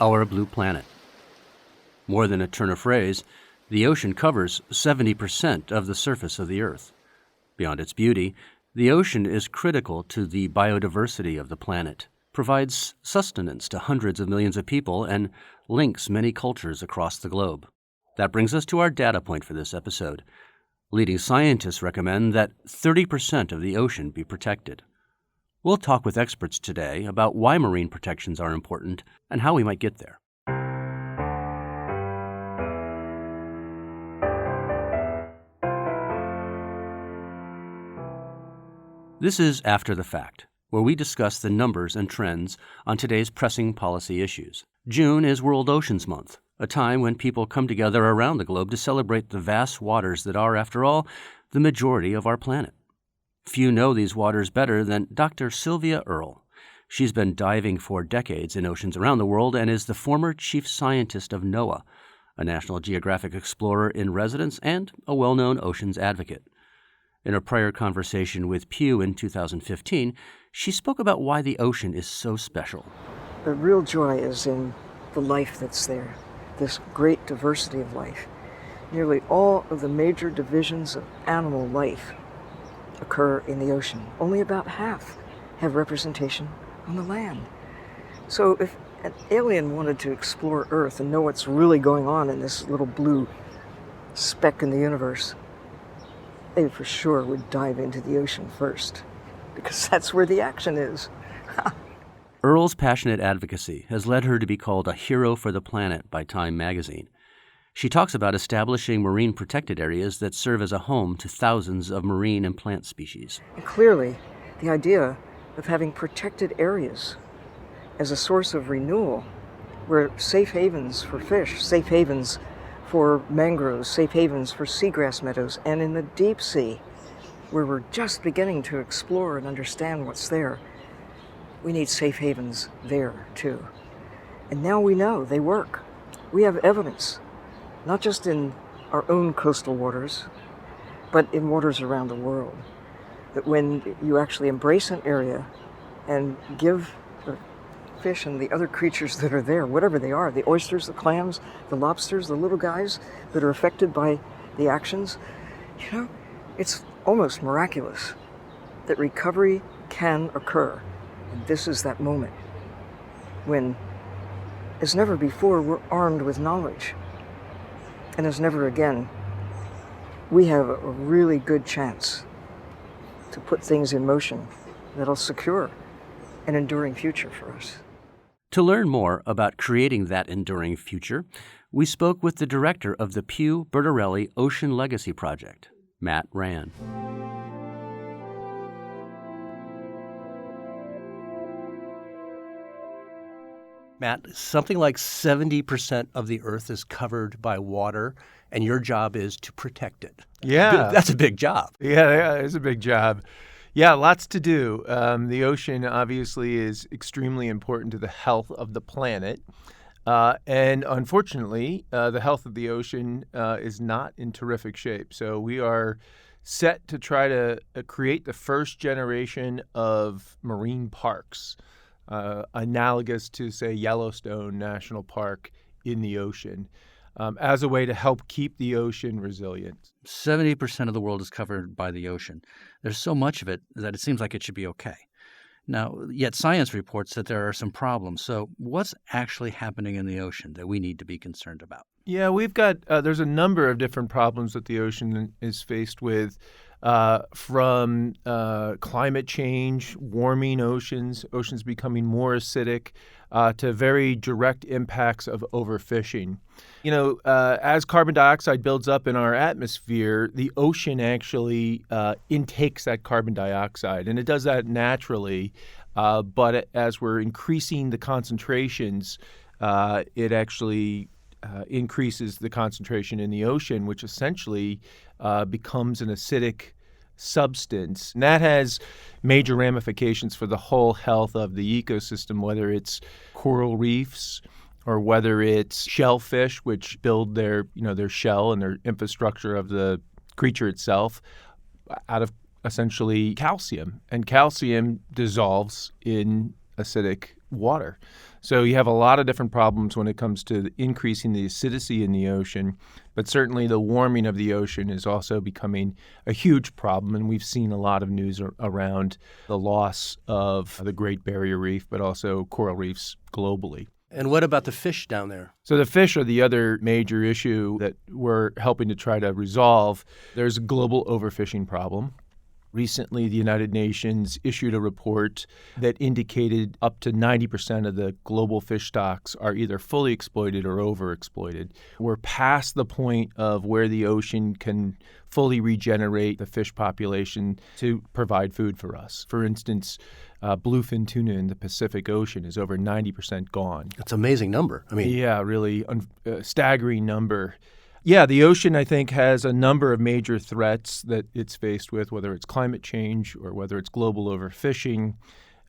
our blue planet. More than a turn of phrase, the ocean covers 70% of the surface of the Earth. Beyond its beauty, the ocean is critical to the biodiversity of the planet, provides sustenance to hundreds of millions of people, and links many cultures across the globe. That brings us to our data point for this episode. Leading scientists recommend that 30% of the ocean be protected. We'll talk with experts today about why marine protections are important and how we might get there. This is After the Fact, where we discuss the numbers and trends on today's pressing policy issues. June is World Oceans Month, a time when people come together around the globe to celebrate the vast waters that are, after all, the majority of our planet. Few know these waters better than Dr. Sylvia Earle. She's been diving for decades in oceans around the world and is the former chief scientist of NOAA, a National Geographic explorer in residence and a well-known oceans advocate. In a prior conversation with Pew in 2015, she spoke about why the ocean is so special. The real joy is in the life that's there, this great diversity of life. Nearly all of the major divisions of animal life occur in the ocean. Only about half have representation on the land. So if an alien wanted to explore Earth and know what's really going on in this little blue speck in the universe, they for sure would dive into the ocean first, because that's where the action is. Earle's passionate advocacy has led her to be called a hero for the planet by Time magazine. She talks about establishing marine protected areas that serve as a home to thousands of marine and plant species. And clearly, the idea of having protected areas as a source of renewal, where safe havens for fish, safe havens for mangroves, safe havens for seagrass meadows, and in the deep sea, where we're just beginning to explore and understand what's there, we need safe havens there too. And now we know they work. We have evidence, not just in our own coastal waters, but in waters around the world, that when you actually embrace an area and give the fish and the other creatures that are there, whatever they are, the oysters, the clams, the lobsters, the little guys that are affected by the actions, it's almost miraculous that recovery can occur. And this is that moment when, as never before, we're armed with knowledge. And as never again, we have a really good chance to put things in motion that'll secure an enduring future for us. To learn more about creating that enduring future, we spoke with the director of the Pew Bertarelli Ocean Legacy Project, Matt Rand. Matt, something like 70% of the Earth is covered by water, and your job is to protect it. Yeah. That's a big job. Yeah, it's a big job. Yeah, lots to do. The ocean obviously is extremely important to the health of the planet. And unfortunately, the health of the ocean is not in terrific shape. So we are set to try to create the first generation of marine parks, analogous to, say, Yellowstone National Park in the ocean, as a way to help keep the ocean resilient. 70% of the world is covered by the ocean. There's so much of it that it seems like it should be okay. Now, yet science reports that there are some problems. So what's actually happening in the ocean that we need to be concerned about? Yeah, we've got there's a number of different problems that the ocean is faced with, from climate change, warming oceans becoming more acidic, to very direct impacts of overfishing. As carbon dioxide builds up in our atmosphere, the ocean actually intakes that carbon dioxide, and it does that naturally. But as we're increasing the concentrations, it actually increases the concentration in the ocean, which essentially becomes an acidic substance. And that has major ramifications for the whole health of the ecosystem, whether it's coral reefs or whether it's shellfish, which build their shell and their infrastructure of the creature itself out of essentially calcium. And calcium dissolves in acidic water. So you have a lot of different problems when it comes to increasing the acidity in the ocean, but certainly the warming of the ocean is also becoming a huge problem, and we've seen a lot of news around the loss of the Great Barrier Reef, but also coral reefs globally. And what about the fish down there? So the fish are the other major issue that we're helping to try to resolve. There's a global overfishing problem. Recently, the United Nations issued a report that indicated up to 90% of the global fish stocks are either fully exploited or overexploited. We're past the point of where the ocean can fully regenerate the fish population to provide food for us. For instance, bluefin tuna in the Pacific Ocean is over 90% gone. That's an amazing number. Yeah, really staggering number. Yeah, the ocean, I think, has a number of major threats that it's faced with, whether it's climate change or whether it's global overfishing.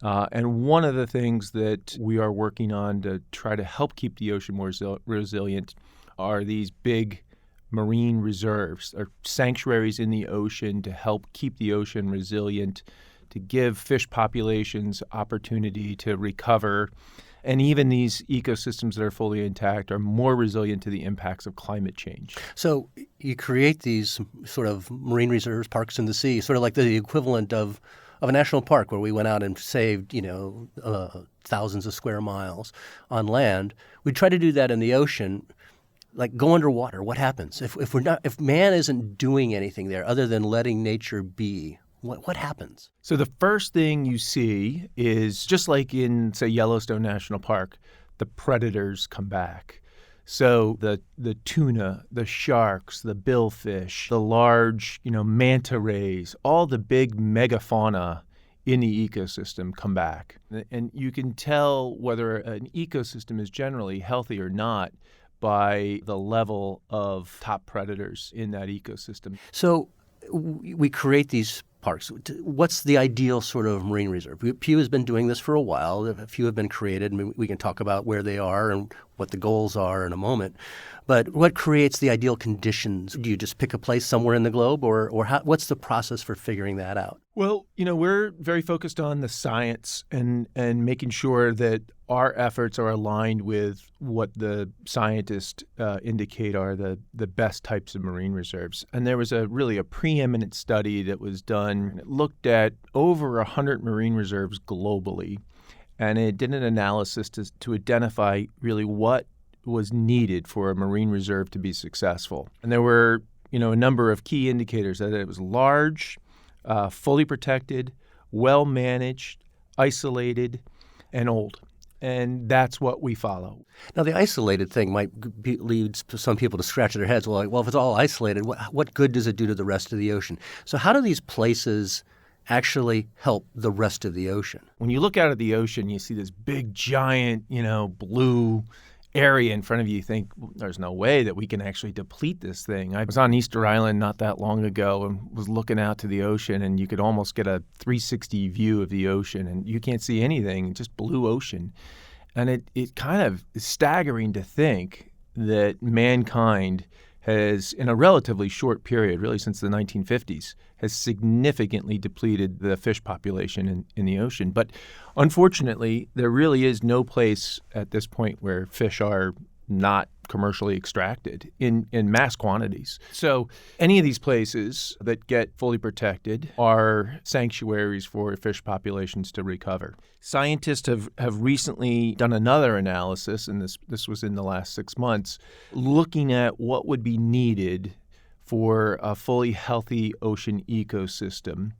And one of the things that we are working on to try to help keep the ocean more resilient are these big marine reserves, or sanctuaries in the ocean to help keep the ocean resilient, to give fish populations opportunity to recover. And even these ecosystems that are fully intact are more resilient to the impacts of climate change. So you create these sort of marine reserves, parks in the sea, sort of like the equivalent of a national park where we went out and saved, thousands of square miles on land. We try to do that in the ocean. Like, go underwater. What happens if man isn't doing anything there other than letting nature be? What happens? So the first thing you see is, just like in, say, Yellowstone National Park, the predators come back. So the tuna, the sharks, the billfish, the large, manta rays, all the big megafauna in the ecosystem come back. And you can tell whether an ecosystem is generally healthy or not by the level of top predators in that ecosystem. So we create these parks. What's the ideal sort of marine reserve? Pew has been doing this for a while. A few have been created, and we can talk about where they are and what the goals are in a moment. But what creates the ideal conditions? Do you just pick a place somewhere in the globe, or what's the process for figuring that out? Well, we're very focused on the science and making sure that our efforts are aligned with what the scientists indicate are the best types of marine reserves. And there was a preeminent study that was done. It looked at over 100 marine reserves globally, and it did an analysis to identify really what was needed for a marine reserve to be successful. And there were, a number of key indicators that it was large, fully protected, well-managed, isolated, and old. And that's what we follow. Now, the isolated thing might lead some people to scratch their heads. Well, if it's all isolated, what good does it do to the rest of the ocean? So how do these places actually help the rest of the ocean? When you look out at the ocean, you see this big, giant, blue area in front of you. You think, well, there's no way that we can actually deplete this thing. I was on Easter Island not that long ago and was looking out to the ocean, and you could almost get a 360 view of the ocean, and you can't see anything, just blue ocean. And it kind of is staggering to think that mankind has, in a relatively short period, really since the 1950s, has significantly depleted the fish population in the ocean. But unfortunately, there really is no place at this point where fish are not commercially extracted in mass quantities. So any of these places that get fully protected are sanctuaries for fish populations to recover. Scientists have recently done another analysis, and this was in the last 6 months, looking at what would be needed for a fully healthy ocean ecosystem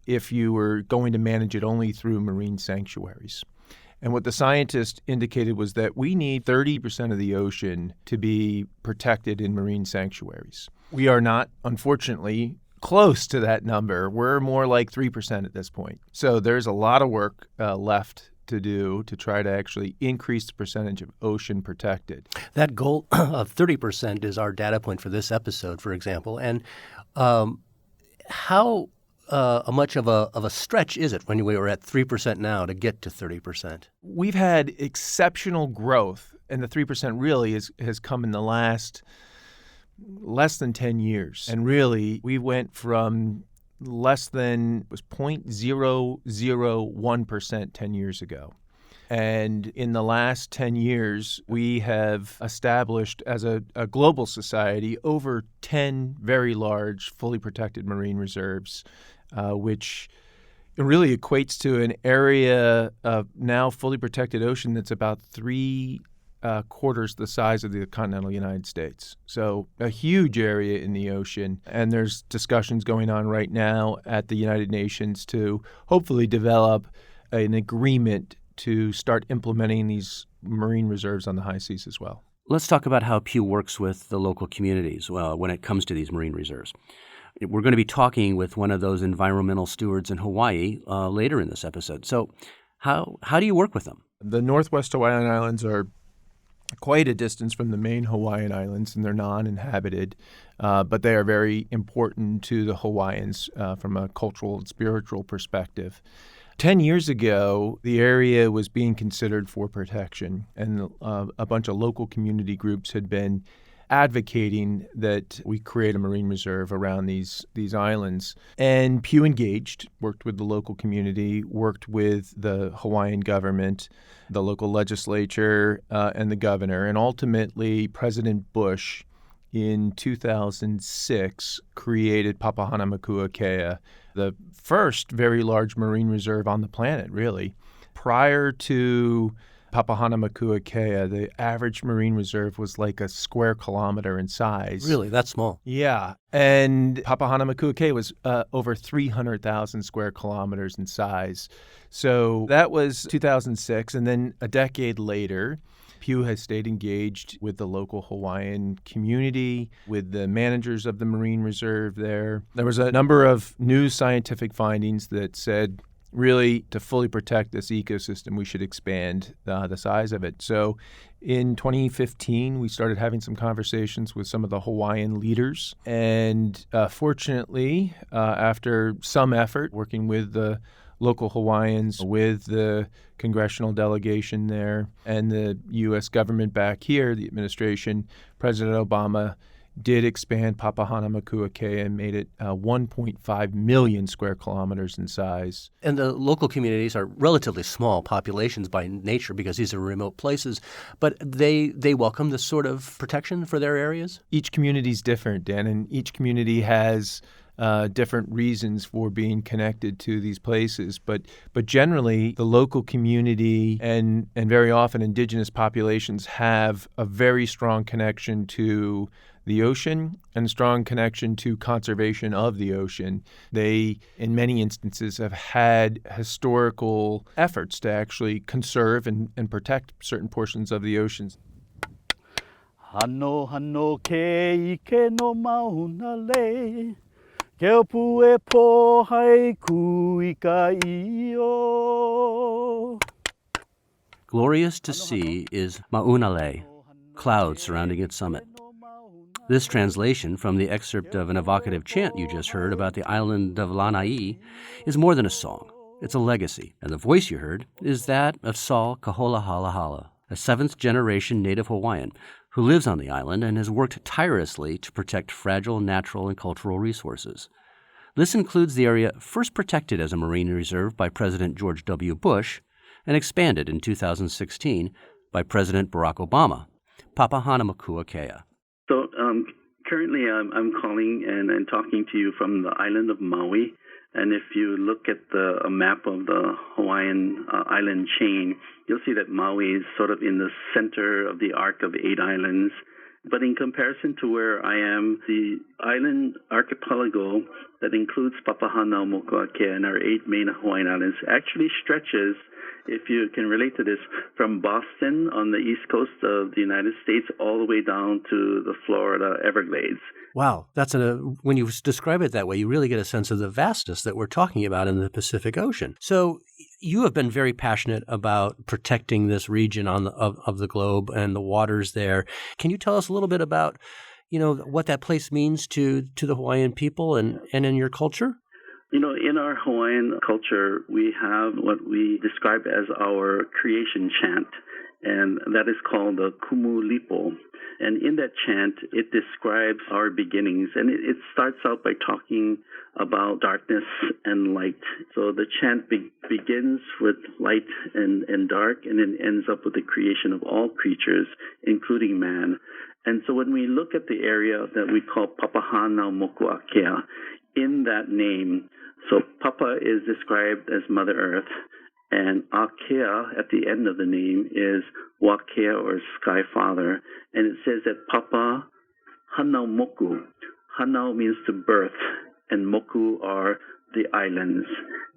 if you were going to manage it only through marine sanctuaries. And what the scientists indicated was that we need 30% of the ocean to be protected in marine sanctuaries. We are not, unfortunately, close to that number. We're more like 3% at this point. So there's a lot of work left to do to try to actually increase the percentage of ocean protected. That goal of 30% is our data point for this episode, for example. And how much of a stretch is it when we were at 3% now to get to 30%? We've had exceptional growth, and the 3% really has come in the last less than 10 years. And really, we went from less than 0.001% 10 years ago. And in the last 10 years, we have established as a global society over 10 very large, fully protected marine reserves, which really equates to an area of now fully protected ocean that's about three-quarters the size of the continental United States. So a huge area in the ocean. And there's discussions going on right now at the United Nations to hopefully develop an agreement to start implementing these marine reserves on the high seas as well. Let's talk about how Pew works with the local communities when it comes to these marine reserves. We're going to be talking with one of those environmental stewards in Hawaii later in this episode. So how do you work with them? The Northwest Hawaiian Islands are quite a distance from the main Hawaiian Islands, and they're non-inhabited, but they are very important to the Hawaiians from a cultural and spiritual perspective. 10 years ago, the area was being considered for protection, and a bunch of local community groups had been advocating that we create a marine reserve around these islands. And Pew engaged, worked with the local community, worked with the Hawaiian government, the local legislature, and the governor. And ultimately, President Bush in 2006 created Papahanaumokuakea, the first very large marine reserve on the planet, really. Prior to Papahanaumokuakea, the average marine reserve was like a square kilometer in size. Really? That's small. Yeah. And Papahanaumokuakea was over 300,000 square kilometers in size. So that was 2006. And then a decade later, Pew has stayed engaged with the local Hawaiian community, with the managers of the marine reserve there. There was a number of new scientific findings that said, really, to fully protect this ecosystem, we should expand the size of it. So in 2015, we started having some conversations with some of the Hawaiian leaders. And fortunately, after some effort, working with the local Hawaiians, with the congressional delegation there, and the U.S. government back here, the administration, President Obama did expand Papahanaumokuakea and made it 1.5 million square kilometers in size. And the local communities are relatively small populations by nature because these are remote places, but they welcome this sort of protection for their areas? Each community is different, Dan, and each community has different reasons for being connected to these places. But generally, the local community and very often indigenous populations have a very strong connection to the ocean and a strong connection to conservation of the ocean. They, in many instances, have had historical efforts to actually conserve and protect certain portions of the oceans. Hano hano ke ike no mauna le, ke opu e po haiku i ka iyo. Glorious to see is Maunalei, clouds surrounding its summit. This translation from the excerpt of an evocative chant you just heard about the island of Lanai is more than a song. It's a legacy, and the voice you heard is that of Sol Kaho'ohalahala, a seventh-generation native Hawaiian who lives on the island and has worked tirelessly to protect fragile natural and cultural resources. This includes the area first protected as a marine reserve by President George W. Bush and expanded in 2016 by President Barack Obama, Papahanaumokuakea. So currently I'm calling and talking to you from the island of Maui. And if you look at a map of the Hawaiian island chain, you'll see that Maui is sort of in the center of the arc of 8 islands. But in comparison to where I am, the island archipelago that includes Papahanaumokuakea and our 8 main Hawaiian islands actually stretches, if you can relate to this, from Boston on the east coast of the United States all the way down to the Florida Everglades. Wow, when you describe it that way, you really get a sense of the vastness that we're talking about in the Pacific Ocean. So you have been very passionate about protecting this region of the globe and the waters there. Can you tell us a little bit about, what that place means to the Hawaiian people and in your culture? In our Hawaiian culture, we have what we describe as our creation chant. and that is called the Kumulipo. And in that chant, it describes our beginnings, and it starts out by talking about darkness and light. So the chant begins with light and dark, and then ends up with the creation of all creatures, including man. And so when we look at the area that we call Papahanau Moku'akea, in that name, so Papa is described as Mother Earth, and Akea at the end of the name is Wakea, or Sky Father. And it says that Papa Hanau Moku. Hanau means to birth, and Moku are the islands,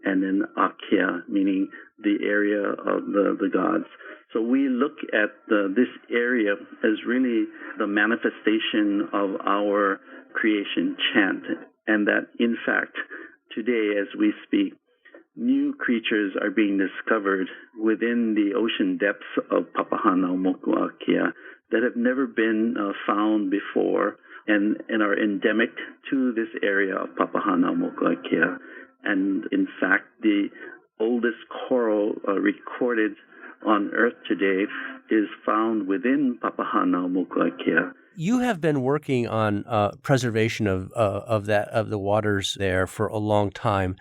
and then Akea, meaning the area of the gods. So we look at this area as really the manifestation of our creation chant, and that in fact, today as we speak, new creatures are being discovered within the ocean depths of Papahanau Moku'akea that have never been found before, and are endemic to this area of Papahanau Moku'akea. And in fact, the oldest coral recorded on Earth today is found within Papahanau Moku'akea. You have been working on preservation of the waters there for a long time.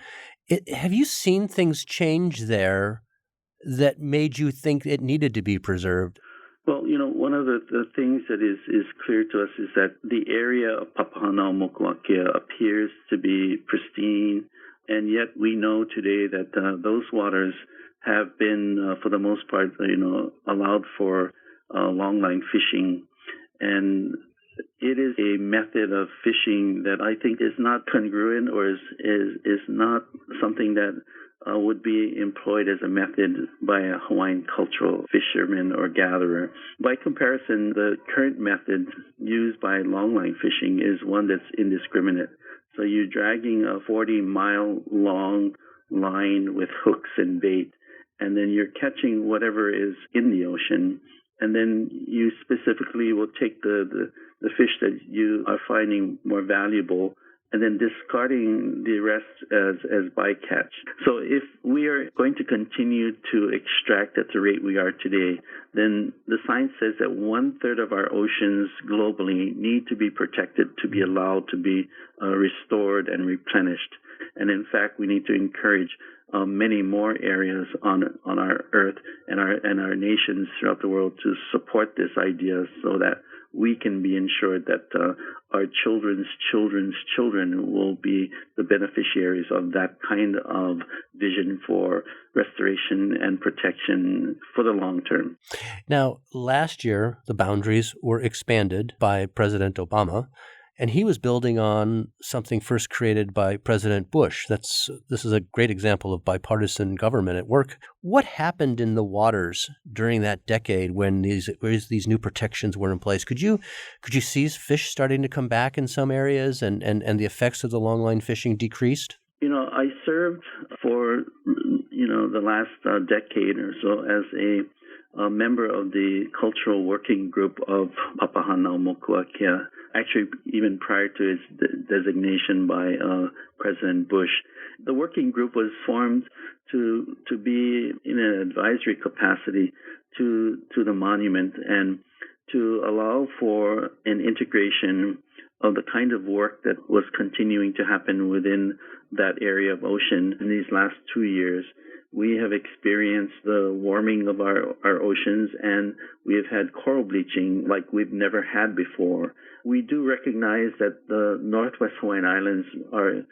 Have you seen things change there that made you think it needed to be preserved? Well, one of the things that is clear to us is that the area of Papahanau Moku'akea appears to be pristine, and yet we know today that those waters have been, for the most part, allowed for longline fishing, and it is a method of fishing that I think is not congruent, or is not something that would be employed as a method by a Hawaiian cultural fisherman or gatherer. By comparison, the current method used by longline fishing is one that's indiscriminate. So you're dragging a 40-mile long line with hooks and bait, and then you're catching whatever is in the ocean, and then you specifically will take the fish that you are finding more valuable, and then discarding the rest as bycatch. So if we are going to continue to extract at the rate we are today, then the science says that 1/3 of our oceans globally need to be protected to be allowed to be restored and replenished. And in fact, we need to encourage many more areas on our Earth and our nations throughout the world to support this idea, so that we can be ensured that our children's children's children will be the beneficiaries of that kind of vision for restoration and protection for the long term. Now, last year, the boundaries were expanded by President Obama, and he was building on something first created by President Bush. This is a great example of bipartisan government at work. What happened in the waters during that decade when these new protections were in place? Could you see fish starting to come back in some areas, and the effects of the longline fishing decreased? I served for the last decade or so as a member of the cultural working group of Papahanau Moku'akea, actually even prior to its designation by President Bush. The working group was formed to be in an advisory capacity to the monument, and to allow for an integration of the kind of work that was continuing to happen within that area of ocean in these last 2 years. We have experienced the warming of our oceans, and we have had coral bleaching like we've never had before. We do recognize that the Northwest Hawaiian Islands are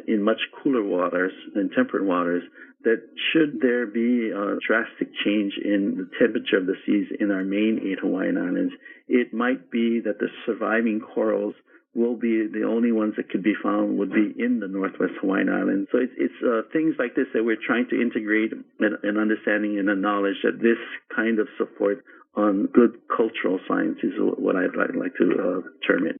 in much cooler waters and temperate waters, that should there be a drastic change in the temperature of the seas in our main 8 Hawaiian Islands, it might be that the surviving corals will be the only ones that could be found would be in the Northwest Hawaiian Islands. So it's things like this that we're trying to integrate an understanding and a knowledge that this kind of support on good cultural science is what I'd like to term it.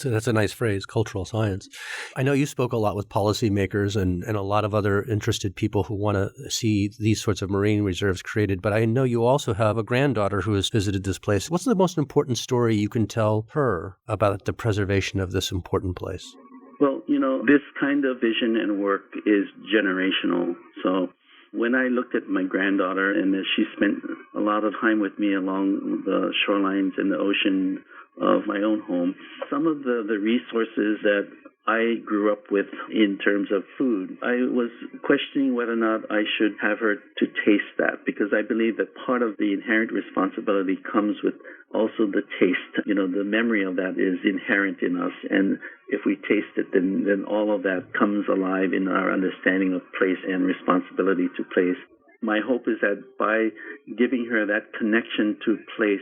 That's a nice phrase, cultural science. I know you spoke a lot with policymakers and a lot of other interested people who want to see these sorts of marine reserves created, but I know you also have a granddaughter who has visited this place. What's the most important story you can tell her about the preservation of this important place? Well, this kind of vision and work is generational. So When I looked at my granddaughter, and she spent a lot of time with me along the shorelines and the ocean of my own home, some of the resources that I grew up with in terms of food, I was questioning whether or not I should have her to taste that, because I believe that part of the inherent responsibility comes with also the taste. The memory of that is inherent in us, and if we taste it, then all of that comes alive in our understanding of place and responsibility to place. My hope is that by giving her that connection to place,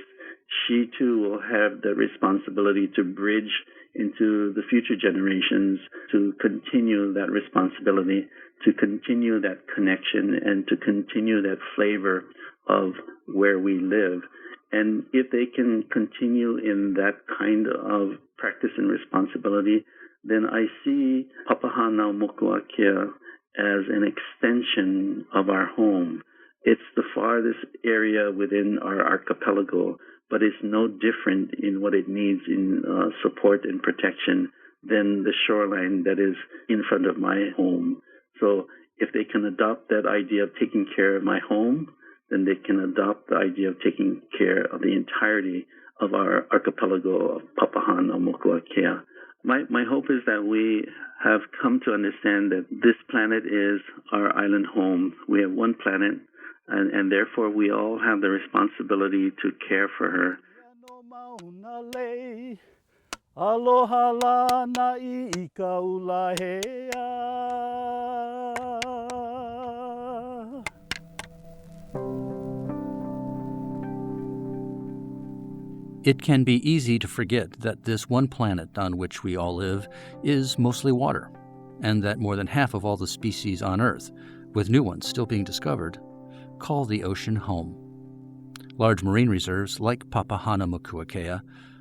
she too will have the responsibility to bridge into the future generations, to continue that responsibility, to continue that connection, and to continue that flavor of where we live. And if they can continue in that kind of practice and responsibility, then I see Papahana Mokuakea as an extension of our home. It's the farthest area within our archipelago, but it's no different in what it needs in support and protection than the shoreline that is in front of my home. So if they can adopt that idea of taking care of my home, then they can adopt the idea of taking care of the entirety of our archipelago of Papahana Mokuakea. My hope is that we have come to understand that this planet is our island home. We have one planet, and therefore we all have the responsibility to care for her. Aloha lana I ka ulahea. It can be easy to forget that this one planet on which we all live is mostly water, and that more than half of all the species on Earth, with new ones still being discovered, call the ocean home. Large marine reserves like Papahana Mokuakea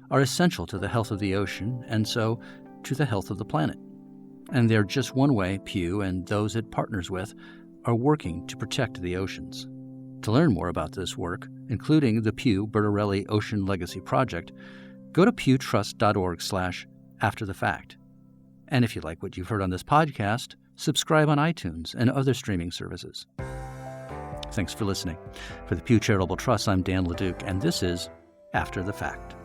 are essential to the health of the ocean and so to the health of the planet. And they're just one way Pew and those it partners with are working to protect the oceans. To learn more about this work, including the Pew Bertarelli Ocean Legacy Project, go to pewtrust.org/afterthefact. And if you like what you've heard on this podcast, subscribe on iTunes and other streaming services. Thanks for listening. For the Pew Charitable Trust, I'm Dan LeDuc, and this is After the Fact.